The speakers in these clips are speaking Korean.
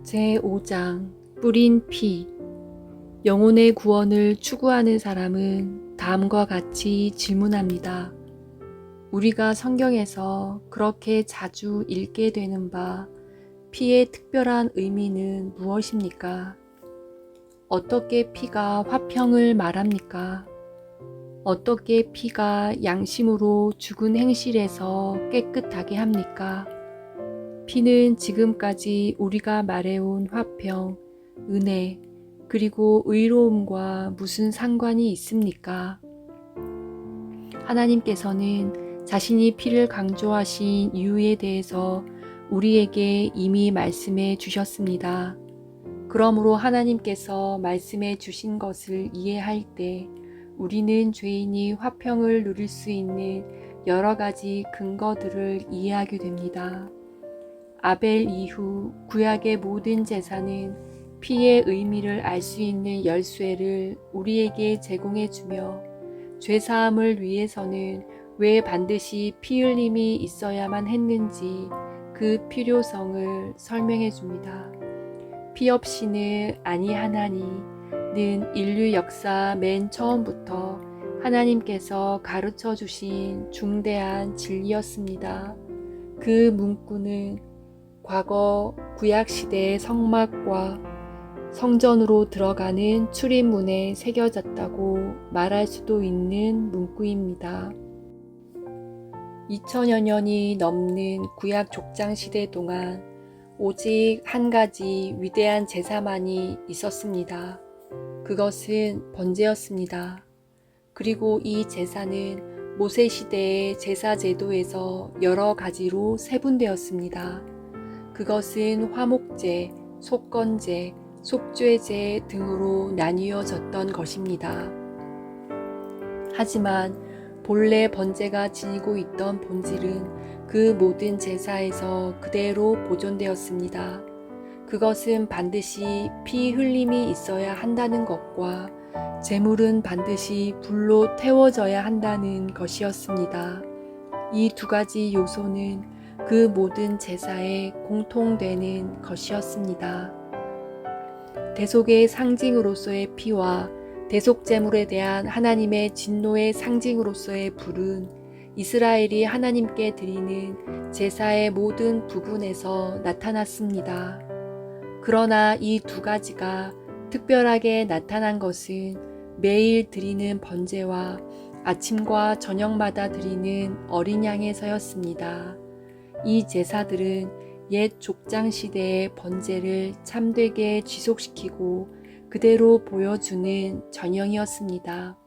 제5장 뿌린 피. 영혼의 구원을 추구하는 사람은 다음과 같이 질문합니다. 우리가 성경에서 그렇게 자주 읽게 되는 바 피의 특별한 의미는 무엇입니까? 어떻게 피가 화평을 말합니까? 어떻게 피가 양심으로 죽은 행실에서 깨끗하게 합니까? 피는 지금까지 우리가 말해온 화평, 은혜, 그리고 의로움과 무슨 상관이 있습니까? 하나님께서는 자신이 피를 강조하신 이유에 대해서 우리에게 이미 말씀해 주셨습니다. 그러므로 하나님께서 말씀해 주신 것을 이해할 때 우리는 죄인이 화평을 누릴 수 있는 여러 가지 근거들을 이해하게 됩니다. 아벨 이후 구약의 모든 제사는 피의 의미를 알 수 있는 열쇠를 우리에게 제공해 주며 죄사함을 위해서는 왜 반드시 피 흘림이 있어야만 했는지 그 필요성을 설명해 줍니다. 피 없이는 아니하나니는 인류 역사 맨 처음부터 하나님께서 가르쳐 주신 중대한 진리였습니다. 그 문구는 과거 구약시대의 성막과 성전으로 들어가는 출입문에 새겨졌다고 말할 수도 있는 문구입니다. 2000여 년이 넘는 구약 족장 시대 동안 오직 한 가지 위대한 제사만이 있었습니다. 그것은 번제였습니다. 그리고 이 제사는 모세 시대의 제사 제도에서 여러 가지로 세분되었습니다. 그것은 화목제, 속건제, 속죄제 등으로 나뉘어졌던 것입니다. 하지만 본래 번제가 지니고 있던 본질은 그 모든 제사에서 그대로 보존되었습니다. 그것은 반드시 피 흘림이 있어야 한다는 것과 제물은 반드시 불로 태워져야 한다는 것이었습니다. 이 두 가지 요소는 그 모든 제사에 공통되는 것이었습니다. 대속의 상징으로서의 피와 대속제물에 대한 하나님의 진노의 상징으로서의 불은 이스라엘이 하나님께 드리는 제사의 모든 부분에서 나타났습니다. 그러나 이 두 가지가 특별하게 나타난 것은 매일 드리는 번제와 아침과 저녁마다 드리는 어린 양에서였습니다. 이 제사들은 옛 족장 시대의 번제를 참되게 지속시키고 그대로 보여주는 전형이었습니다.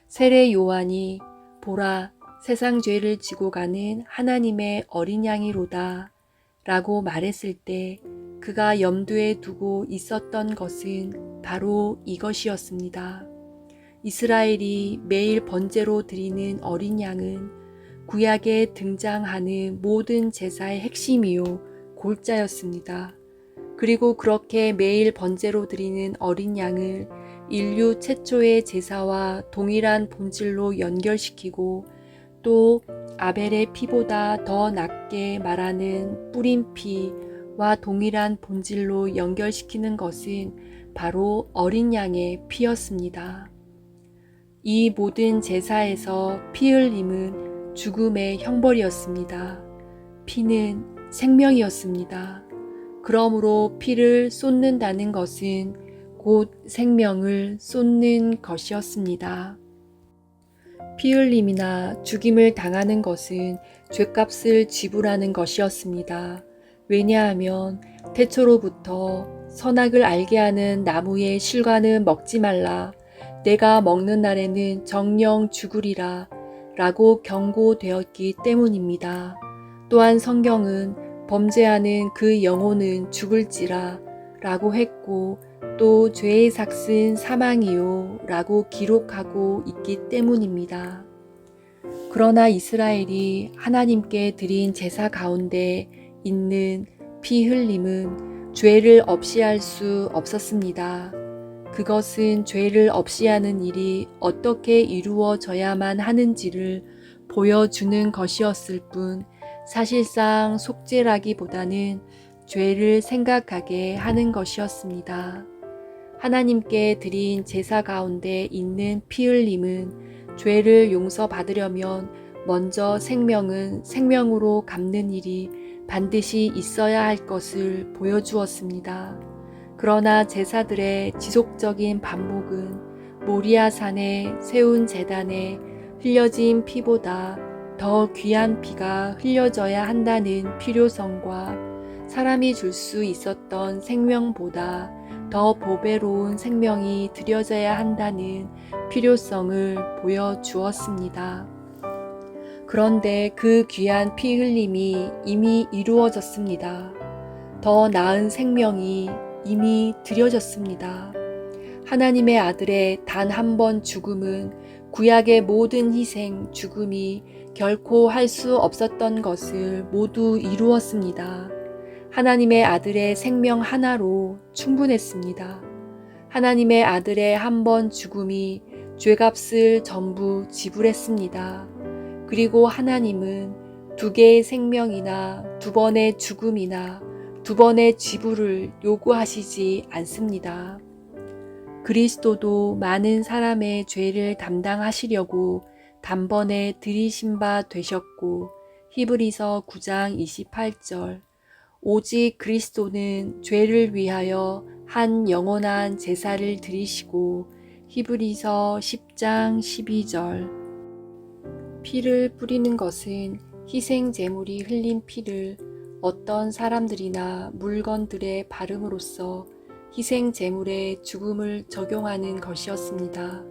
세례 요한이 보라 세상 죄를 지고 가는 하나님의 어린 양이로다 라고 말했을 때 그가 염두에 두고 있었던 것은 바로 이것이었습니다. 이스라엘이 매일 번제로 드리는 어린 양은 구약에 등장하는 모든 제사의 핵심이요 골자였습니다. 그리고 그렇게 매일 번제로 드리는 어린 양을 인류 최초의 제사와 동일한 본질로 연결시키고 또 아벨의 피보다 더 낮게 말하는 뿌린 피와 동일한 본질로 연결시키는 것은 바로 어린 양의 피였습니다. 이 모든 제사에서 피 흘림은 죽음의 형벌이었습니다. 피는 생명이었습니다. 그러므로 피를 쏟는다는 것은 곧 생명을 쏟는 것이었습니다. 피 흘림이나 죽임을 당하는 것은 죗값을 지불하는 것이었습니다. 왜냐하면 태초로부터 선악을 알게 하는 나무의 실과는 먹지 말라. 내가 먹는 날에는 정녕 죽으리라 라고 경고되었기 때문입니다. 또한 성경은 범죄하는 그 영혼은 죽을지라 라고 했고 또 죄의 삭은 사망이요 라고 기록하고 있기 때문입니다. 그러나 이스라엘이 하나님께 드린 제사 가운데 있는 피 흘림은 죄를 없이 할 수 없었습니다. 그것은 죄를 없이 하는 일이 어떻게 이루어져야만 하는지를 보여주는 것이었을 뿐 사실상 속죄라기보다는 죄를 생각하게 하는 것이었습니다. 하나님께 드린 제사 가운데 있는 피 흘림은 죄를 용서받으려면 먼저 생명은 생명으로 갚는 일이 반드시 있어야 할 것을 보여주었습니다. 그러나 제사들의 지속적인 반복은 모리아산에 세운 제단에 흘려진 피보다 더 귀한 피가 흘려져야 한다는 필요성과 사람이 줄 수 있었던 생명보다 더 보배로운 생명이 드려져야 한다는 필요성을 보여주었습니다. 그런데 그 귀한 피 흘림이 이미 이루어졌습니다. 더 나은 생명이 이미 드려졌습니다. 하나님의 아들의 단 한 번 죽음은 구약의 모든 희생, 죽음이 결코 할 수 없었던 것을 모두 이루었습니다. 하나님의 아들의 생명 하나로 충분했습니다. 하나님의 아들의 한 번 죽음이 죄값을 전부 지불했습니다. 그리고 하나님은 두 개의 생명이나 두 번의 죽음이나 두 번의 지불을 요구하시지 않습니다. 그리스도도 많은 사람의 죄를 담당하시려고 단번에 들이신 바 되셨고 히브리서 9장 28절 오직 그리스도는 죄를 위하여 한 영원한 제사를 드리시고 히브리서 10장 12절 피를 뿌리는 것은 희생 제물이 흘린 피를 어떤 사람들이나 물건들의 발음으로써 희생 제물의 죽음을 적용하는 것이었습니다.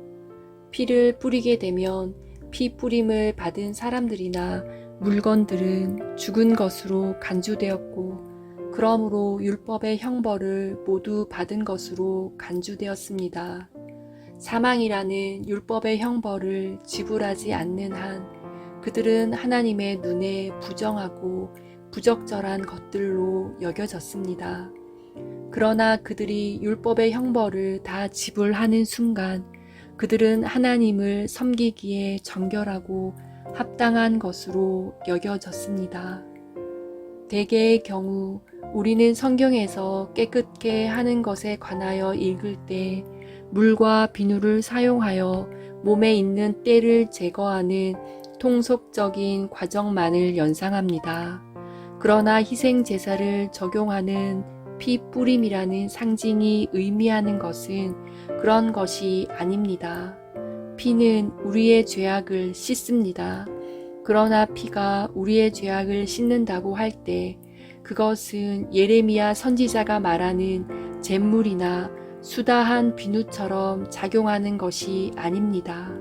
피를 뿌리게 되면 피 뿌림을 받은 사람들이나 물건들은 죽은 것으로 간주되었고 그러므로 율법의 형벌을 모두 받은 것으로 간주되었습니다. 사망이라는 율법의 형벌을 지불하지 않는 한 그들은 하나님의 눈에 부정하고 부적절한 것들로 여겨졌습니다. 그러나 그들이 율법의 형벌을 다 지불하는 순간 그들은 하나님을 섬기기에 정결하고 합당한 것으로 여겨졌습니다. 대개의 경우 우리는 성경에서 깨끗게 하는 것에 관하여 읽을 때 물과 비누를 사용하여 몸에 있는 때를 제거하는 통속적인 과정만을 연상합니다. 그러나 희생 제사를 적용하는 피 뿌림이라는 상징이 의미하는 것은 그런 것이 아닙니다. 피는 우리의 죄악을 씻습니다. 그러나 피가 우리의 죄악을 씻는다고 할 때 그것은 예레미야 선지자가 말하는 잿물이나 수다한 비누처럼 작용하는 것이 아닙니다.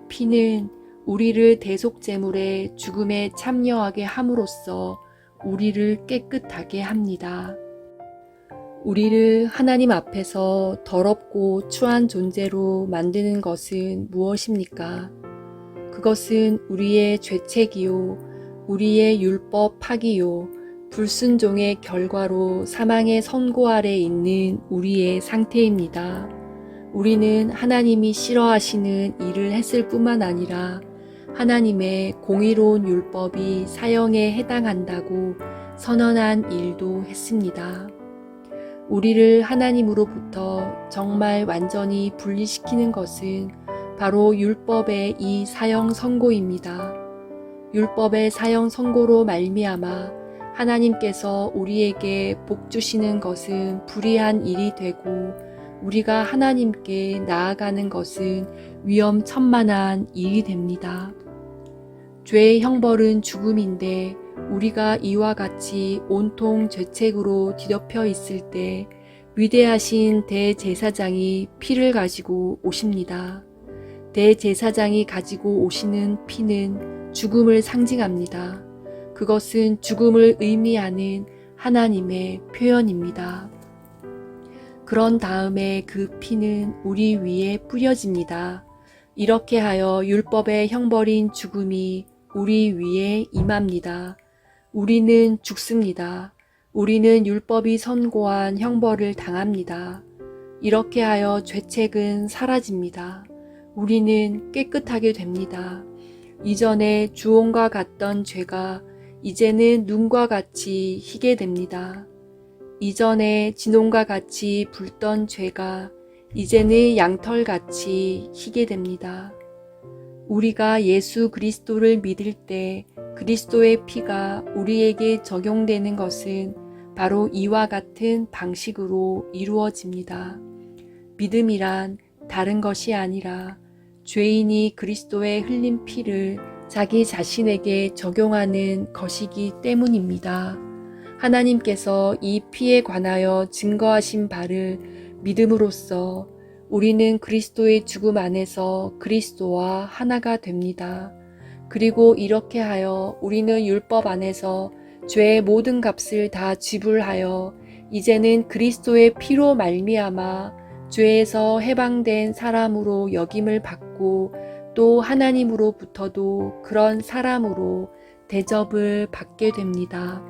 피는 우리를 대속제물의 죽음에 참여하게 함으로써 우리를 깨끗하게 합니다. 우리를 하나님 앞에서 더럽고 추한 존재로 만드는 것은 무엇입니까? 그것은 우리의 죄책이요, 우리의 율법 파기요, 불순종의 결과로 사망의 선고 아래 있는 우리의 상태입니다. 우리는 하나님이 싫어하시는 일을 했을 뿐만 아니라 하나님의 공의로운 율법이 사형에 해당한다고 선언한 일도 했습니다. 우리를 하나님으로부터 정말 완전히 분리시키는 것은 바로 율법의 이 사형 선고입니다. 율법의 사형 선고로 말미암아 하나님께서 우리에게 복 주시는 것은 불의한 일이 되고 우리가 하나님께 나아가는 것은 위험천만한 일이 됩니다. 죄의 형벌은 죽음인데 우리가 이와 같이 온통 죄책으로 뒤덮여 있을 때 위대하신 대제사장이 피를 가지고 오십니다. 대제사장이 가지고 오시는 피는 죽음을 상징합니다. 그것은 죽음을 의미하는 하나님의 표현입니다. 그런 다음에 그 피는 우리 위에 뿌려집니다. 이렇게 하여 율법의 형벌인 죽음이 우리 위에 임합니다. 우리는 죽습니다. 우리는 율법이 선고한 형벌을 당합니다. 이렇게 하여 죄책은 사라집니다. 우리는 깨끗하게 됩니다. 이전에 주홍과 같던 죄가 이제는 눈과 같이 희게 됩니다. 이전에 진홍과 같이 붉던 죄가 이제는 양털같이 희게 됩니다. 우리가 예수 그리스도를 믿을 때 그리스도의 피가 우리에게 적용되는 것은 바로 이와 같은 방식으로 이루어집니다. 믿음이란 다른 것이 아니라 죄인이 그리스도의 흘린 피를 자기 자신에게 적용하는 것이기 때문입니다. 하나님께서 이 피에 관하여 증거하신 바를 믿음으로써 우리는 그리스도의 죽음 안에서 그리스도와 하나가 됩니다. 그리고 이렇게 하여 우리는 율법 안에서 죄의 모든 값을 다 지불하여 이제는 그리스도의 피로 말미암아 죄에서 해방된 사람으로 여김을 받고 또 하나님으로부터도 그런 사람으로 대접을 받게 됩니다.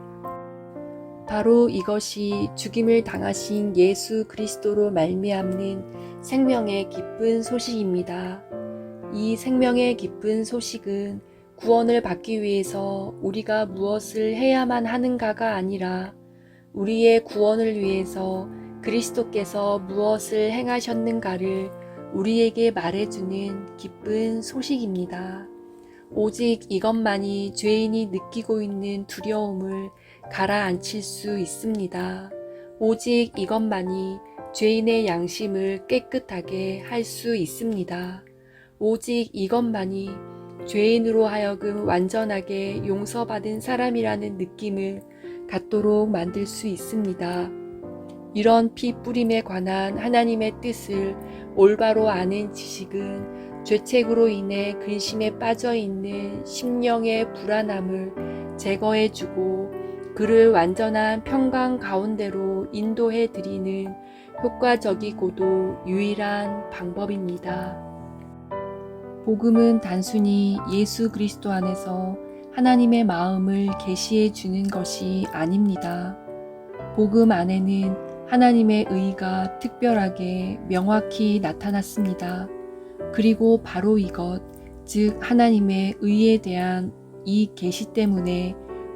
바로 이것이 죽임을 당하신 예수 그리스도로 말미암는 생명의 기쁜 소식입니다. 이 생명의 기쁜 소식은 구원을 받기 위해서 우리가 무엇을 해야만 하는가가 아니라 우리의 구원을 위해서 그리스도께서 무엇을 행하셨는가를 우리에게 말해주는 기쁜 소식입니다. 오직 이것만이 죄인이 느끼고 있는 두려움을 가라앉힐 수 있습니다. 오직 이것만이 죄인의 양심을 깨끗하게 할 수 있습니다. 오직 이것만이 죄인으로 하여금 완전하게 용서받은 사람이라는 느낌을 갖도록 만들 수 있습니다. 이런 피 뿌림에 관한 하나님의 뜻을 올바로 아는 지식은 죄책으로 인해 근심에 빠져 있는 심령의 불안함을 제거해주고 그를 완전한 평강 가운데로 인도해 드리는 효과적이고도 유일한 방법입니다. 복음은 단순히 예수 그리스도 안에서 하나님의 마음을 계시해 주는 것이 아닙니다. 복음 안에는 하나님의 의가 특별하게 명확히 나타났습니다. 그리고 바로 이것, 즉 하나님의 의에 대한 이 계시 때문에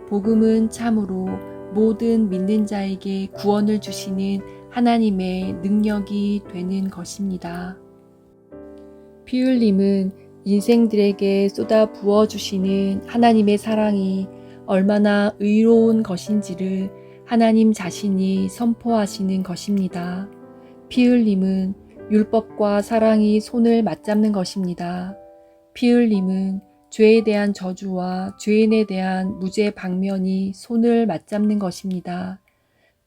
복음은 참으로 모든 믿는 자에게 구원을 주시는 하나님의 능력이 되는 것입니다. 피 흘림은 인생들에게 쏟아 부어주시는 하나님의 사랑이 얼마나 의로운 것인지를 하나님 자신이 선포하시는 것입니다. 피 흘림은 율법과 사랑이 손을 맞잡는 것입니다. 피 흘림은 죄에 대한 저주와 죄인에 대한 무죄 방면이 손을 맞잡는 것입니다.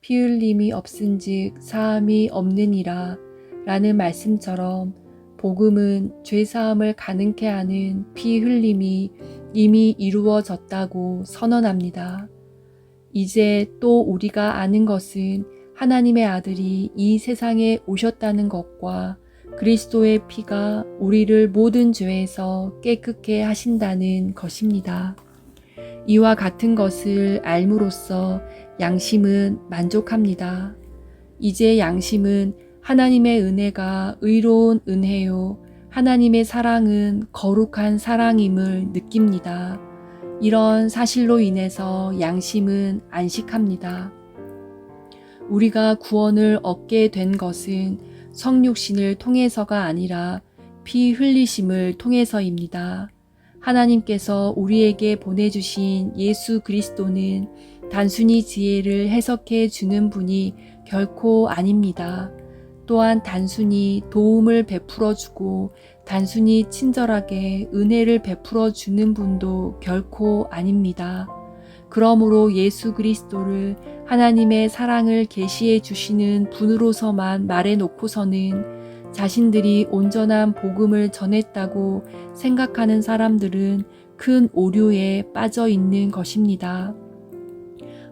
피 흘림이 없은즉 사함이 없느니라 라는 말씀처럼 복음은 죄사함을 가능케 하는 피 흘림이 이미 이루어졌다고 선언합니다. 이제 또 우리가 아는 것은 하나님의 아들이 이 세상에 오셨다는 것과 그리스도의 피가 우리를 모든 죄에서 깨끗게 하신다는 것입니다. 이와 같은 것을 알므로써 양심은 만족합니다. 이제 양심은 하나님의 은혜가 의로운 은혜요, 하나님의 사랑은 거룩한 사랑임을 느낍니다. 이런 사실로 인해서 양심은 안식합니다. 우리가 구원을 얻게 된 것은 성육신을 통해서가 아니라 피 흘리심을 통해서입니다. 하나님께서 우리에게 보내주신 예수 그리스도는 단순히 지혜를 해석해 주는 분이 결코 아닙니다. 또한 단순히 도움을 베풀어 주고 단순히 친절하게 은혜를 베풀어 주는 분도 결코 아닙니다. 그러므로 예수 그리스도를 하나님의 사랑을 계시해 주시는 분으로서만 말해 놓고서는 자신들이 온전한 복음을 전했다고 생각하는 사람들은 큰 오류에 빠져 있는 것입니다.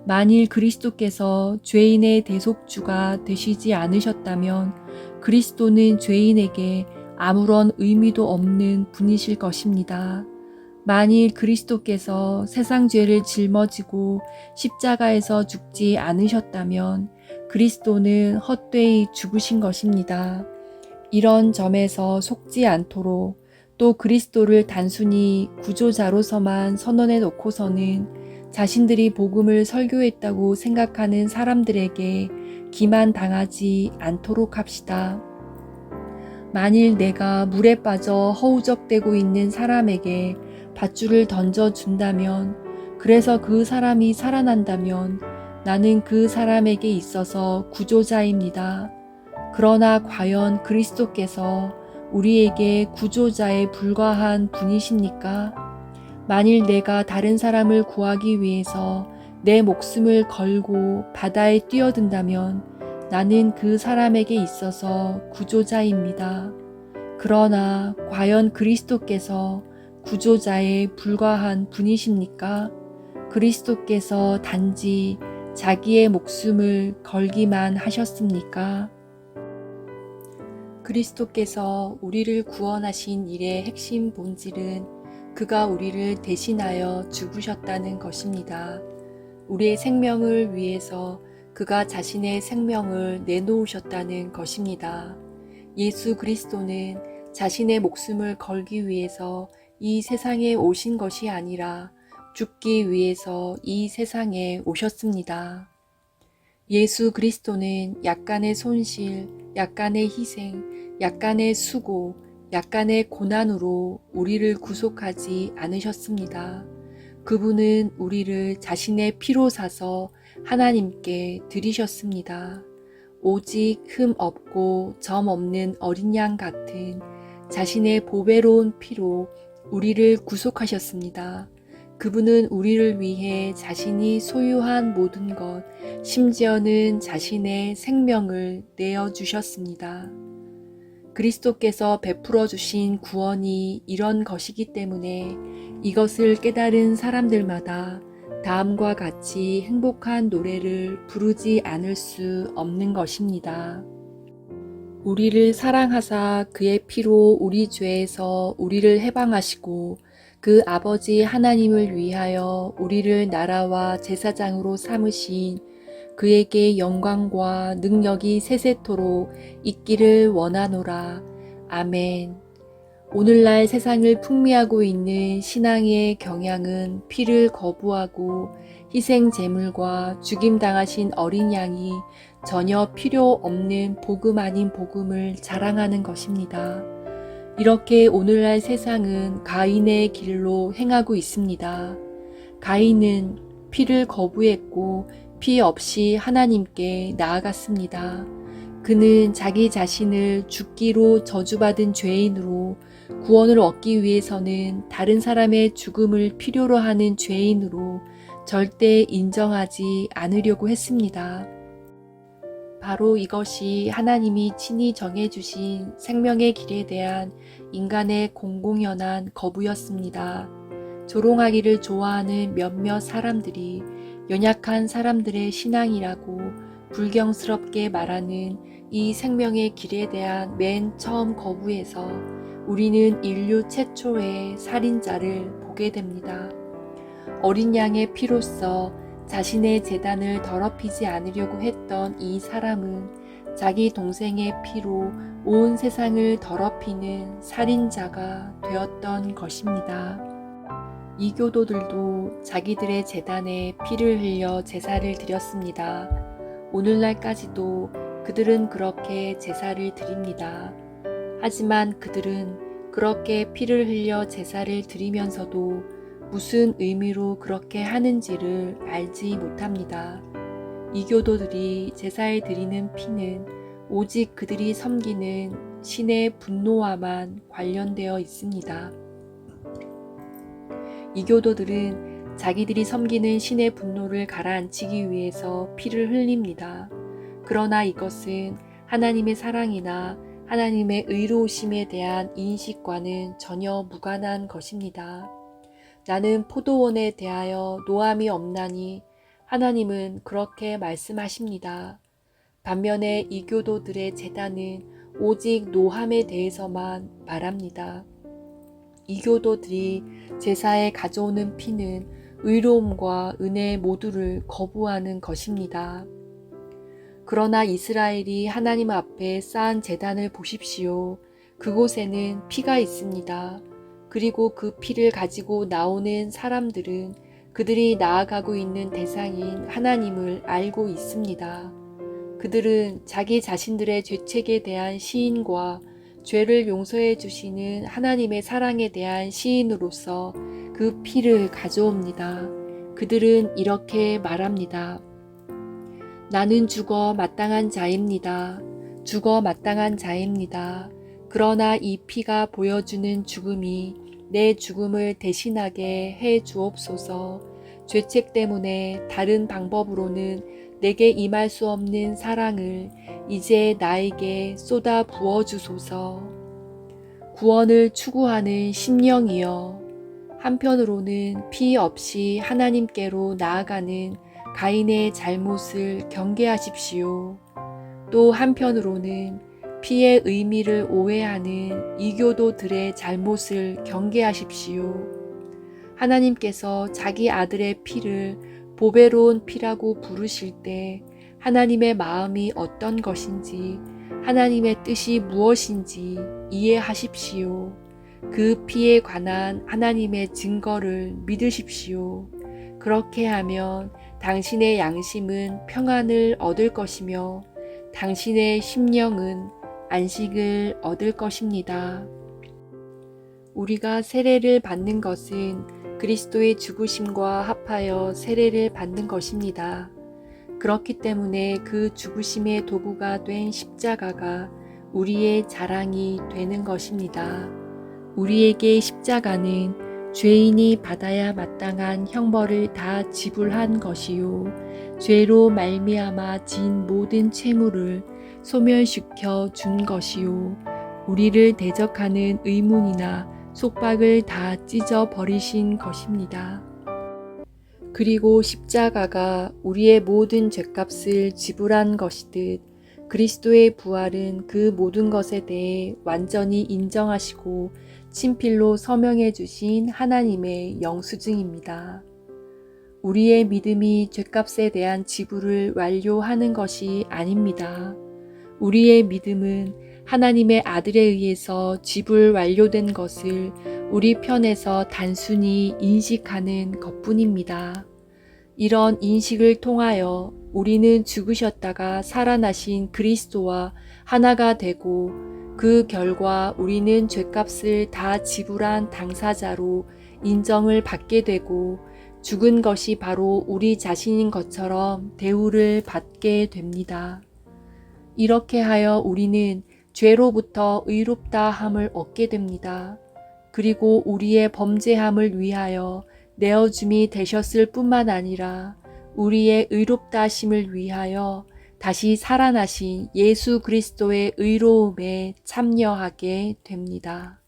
만일 그리스도께서 죄인의 대속주가 되시지 않으셨다면 그리스도는 죄인에게 아무런 의미도 없는 분이실 것입니다. 만일 그리스도께서 세상 죄를 짊어지고 십자가에서 죽지 않으셨다면 그리스도는 헛되이 죽으신 것입니다. 이런 점에서 속지 않도록 또 그리스도를 단순히 구조자로서만 선언해 놓고서는 자신들이 복음을 설교했다고 생각하는 사람들에게 기만당하지 않도록 합시다. 만일 내가 물에 빠져 허우적대고 있는 사람에게 밧줄을 던져준다면, 그래서 그 사람이 살아난다면 나는 그 사람에게 있어서 구조자입니다. 그러나 과연 그리스도께서 우리에게 구조자에 불과한 분이십니까? 만일 내가 다른 사람을 구하기 위해서 내 목숨을 걸고 바다에 뛰어든다면 나는 그 사람에게 있어서 구조자입니다. 그러나 과연 그리스도께서 구조자에 불과한 분이십니까? 그리스도께서 단지 자기의 목숨을 걸기만 하셨습니까? 그리스도께서 우리를 구원하신 일의 핵심 본질은 그가 우리를 대신하여 죽으셨다는 것입니다. 우리의 생명을 위해서 그가 자신의 생명을 내놓으셨다는 것입니다. 예수 그리스도는 자신의 목숨을 걸기 위해서 이 세상에 오신 것이 아니라 죽기 위해서 이 세상에 오셨습니다. 예수 그리스도는 약간의 손실, 약간의 희생, 약간의 수고, 약간의 고난으로 우리를 구속하지 않으셨습니다. 그분은 우리를 자신의 피로 사서 하나님께 드리셨습니다. 오직 흠 없고 점 없는 어린 양 같은 자신의 보배로운 피로 우리를 구속하셨습니다. 그분은 우리를 위해 자신이 소유한 모든 것, 심지어는 자신의 생명을 내어주셨습니다. 그리스도께서 베풀어 주신 구원이 이런 것이기 때문에 이것을 깨달은 사람들마다 다음과 같이 행복한 노래를 부르지 않을 수 없는 것입니다. 우리를 사랑하사 그의 피로 우리 죄에서 우리를 해방하시고 그 아버지 하나님을 위하여 우리를 나라와 제사장으로 삼으신 그에게 영광과 능력이 세세토록 있기를 원하노라. 아멘. 오늘날 세상을 풍미하고 있는 신앙의 경향은 피를 거부하고 희생 제물과 죽임당하신 어린 양이 전혀 필요 없는 복음 아닌 복음을 자랑하는 것입니다. 이렇게 오늘날 세상은 가인의 길로 행하고 있습니다. 가인은 피를 거부했고 피 없이 하나님께 나아갔습니다. 그는 자기 자신을 죽기로 저주받은 죄인으로 구원을 얻기 위해서는 다른 사람의 죽음을 필요로 하는 죄인으로 절대 인정하지 않으려고 했습니다. 바로 이것이 하나님이 친히 정해주신 생명의 길에 대한 인간의 공공연한 거부였습니다. 조롱하기를 좋아하는 몇몇 사람들이 연약한 사람들의 신앙이라고 불경스럽게 말하는 이 생명의 길에 대한 맨 처음 거부에서 우리는 인류 최초의 살인자를 보게 됩니다. 어린 양의 피로써 자신의 재단을 더럽히지 않으려고 했던 이 사람은 자기 동생의 피로 온 세상을 더럽히는 살인자가 되었던 것입니다. 이교도들도 자기들의 재단에 피를 흘려 제사를 드렸습니다. 오늘날까지도 그들은 그렇게 제사를 드립니다. 하지만 그들은 그렇게 피를 흘려 제사를 드리면서도 무슨 의미로 그렇게 하는지를 알지 못합니다. 이교도들이 제사에 드리는 피는 오직 그들이 섬기는 신의 분노와만 관련되어 있습니다. 이교도들은 자기들이 섬기는 신의 분노를 가라앉히기 위해서 피를 흘립니다. 그러나 이것은 하나님의 사랑이나 하나님의 의로우심에 대한 인식과는 전혀 무관한 것입니다. 나는 포도원에 대하여 노함이 없나니 하나님은 그렇게 말씀하십니다. 반면에 이교도들의 제단은 오직 노함에 대해서만 말합니다. 이교도들이 제사에 가져오는 피는 의로움과 은혜 모두를 거부하는 것입니다. 그러나 이스라엘이 하나님 앞에 쌓은 제단을 보십시오. 그곳에는 피가 있습니다. 그리고 그 피를 가지고 나오는 사람들은 그들이 나아가고 있는 대상인 하나님을 알고 있습니다. 그들은 자기 자신들의 죄책에 대한 시인과 죄를 용서해 주시는 하나님의 사랑에 대한 시인으로서 그 피를 가져옵니다. 그들은 이렇게 말합니다. 나는 죽어 마땅한 자입니다. 죽어 마땅한 자입니다. 그러나 이 피가 보여주는 죽음이 내 죽음을 대신하게 해 주옵소서. 죄책 때문에 다른 방법으로는 내게 임할 수 없는 사랑을 이제 나에게 쏟아 부어 주소서. 구원을 추구하는 심령이여, 한편으로는 피 없이 하나님께로 나아가는 가인의 잘못을 경계하십시오. 또 한편으로는 피의 의미를 오해하는 이교도들의 잘못을 경계하십시오. 하나님께서 자기 아들의 피를 보배로운 피라고 부르실 때 하나님의 마음이 어떤 것인지, 하나님의 뜻이 무엇인지 이해하십시오. 그 피에 관한 하나님의 증거를 믿으십시오. 그렇게 하면 당신의 양심은 평안을 얻을 것이며 당신의 심령은 안식을 얻을 것입니다. 우리가 세례를 받는 것은 그리스도의 죽으심과 합하여 세례를 받는 것입니다. 그렇기 때문에 그 죽으심의 도구가 된 십자가가 우리의 자랑이 되는 것입니다. 우리에게 십자가는 죄인이 받아야 마땅한 형벌을 다 지불한 것이요, 죄로 말미암아 진 모든 채무를 소멸시켜 준 것이요, 우리를 대적하는 의문이나 속박을 다 찢어 버리신 것입니다. 그리고 십자가가 우리의 모든 죄값을 지불한 것이듯 그리스도의 부활은 그 모든 것에 대해 완전히 인정하시고 친필로 서명해 주신 하나님의 영수증입니다. 우리의 믿음이 죄값에 대한 지불을 완료하는 것이 아닙니다. 우리의 믿음은 하나님의 아들에 의해서 지불 완료된 것을 우리 편에서 단순히 인식하는 것뿐입니다. 이런 인식을 통하여 우리는 죽으셨다가 살아나신 그리스도와 하나가 되고 그 결과 우리는 죄값을 다 지불한 당사자로 인정을 받게 되고 죽은 것이 바로 우리 자신인 것처럼 대우를 받게 됩니다. 이렇게 하여 우리는 죄로부터 의롭다 함을 얻게 됩니다. 그리고 우리의 범죄함을 위하여 내어줌이 되셨을 뿐만 아니라 우리의 의롭다 하심을 위하여 다시 살아나신 예수 그리스도의 의로움에 참여하게 됩니다.